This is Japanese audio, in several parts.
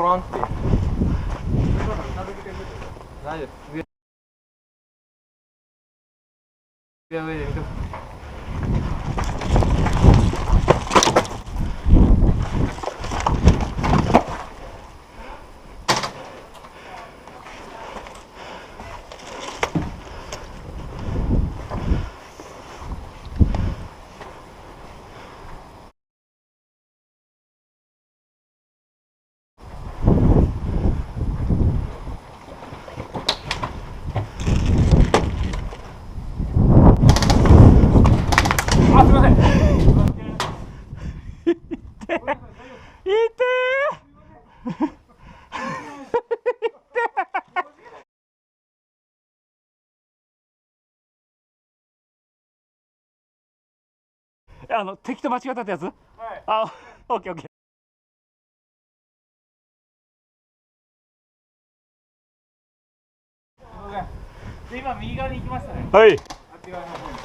おらんって。大丈夫。上で見とく。あ、すみません。いて敵と間違ったってやつ。はい。あ、オッケーオッケー。で、今右側に行きましたね。はい。あっち側の方に。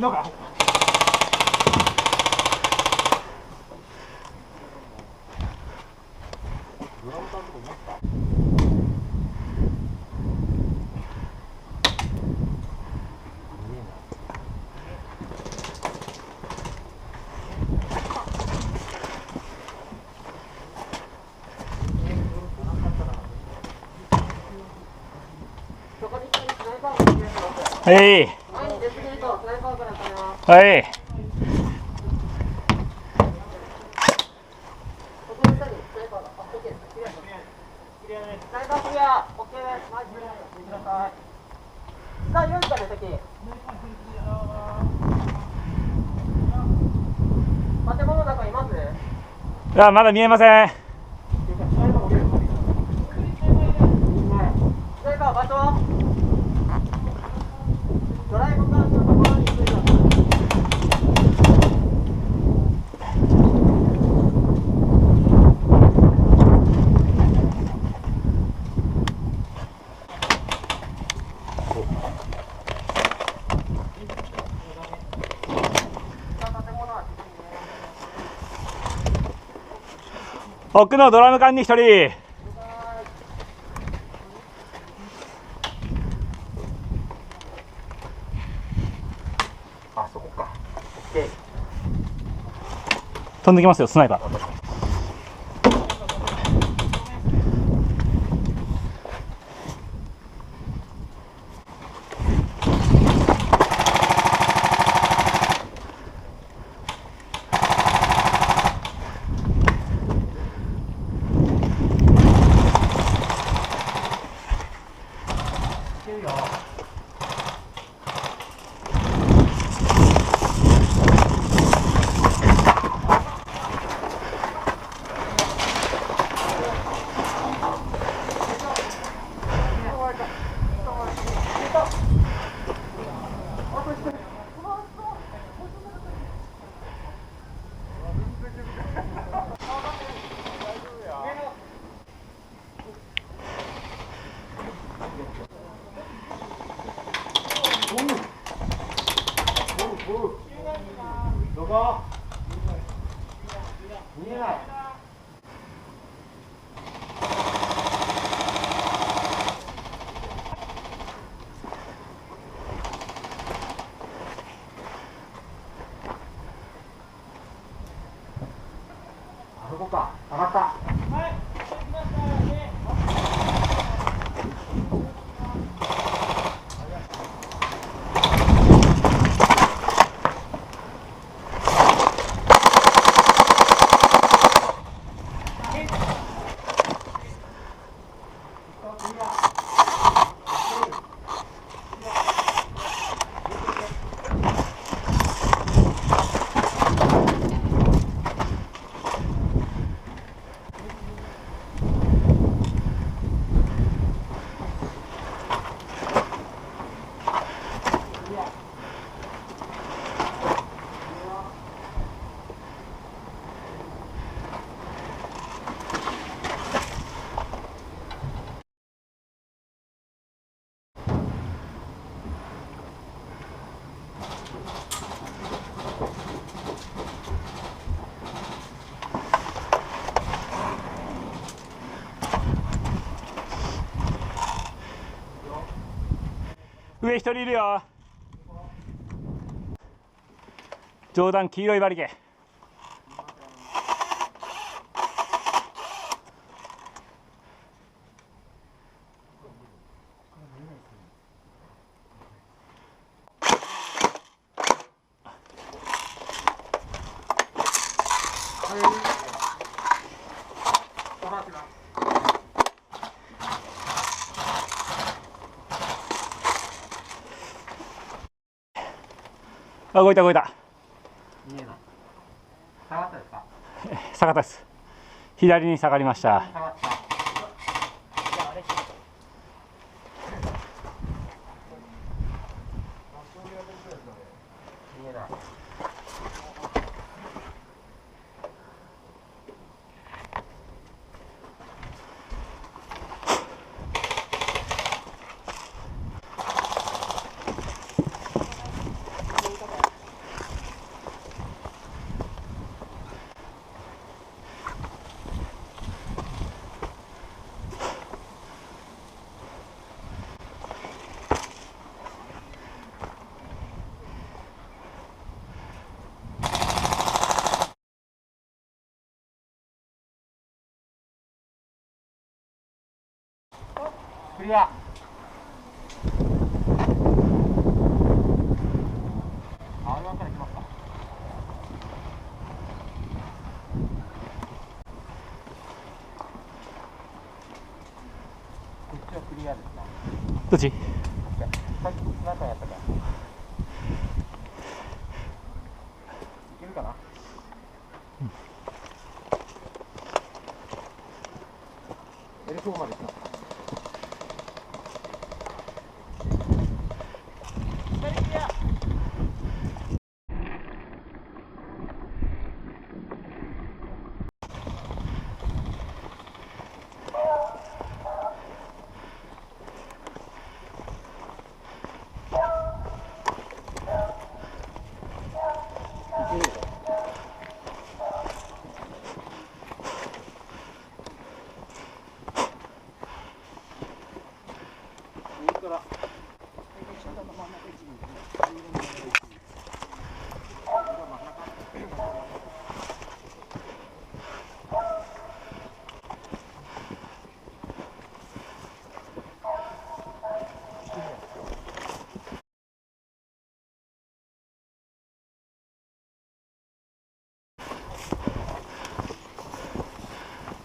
のがはい。はい。あ、まだ見えません。場所ドライブカーのところに着いてください。奥のドラム缶に1人。あ、そこか。オッケー。飛んできますよ、スナイパー。どこ？見えない。った上がった。上一人いるよ。上段黄色いバリケ。あ、動いた動いた。見えない。下がったですか？下がったです。左に下がりました。下がった。見えない。クリア。R1から行きますか。こっちはクリアですか。どっち？さっき何回やったか。いけるかな。L4 まで行きます。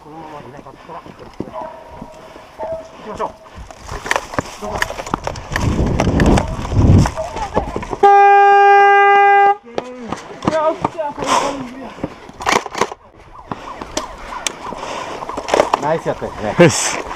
このままいなかったら行きましょう。どうぞ。ナイスやったですね。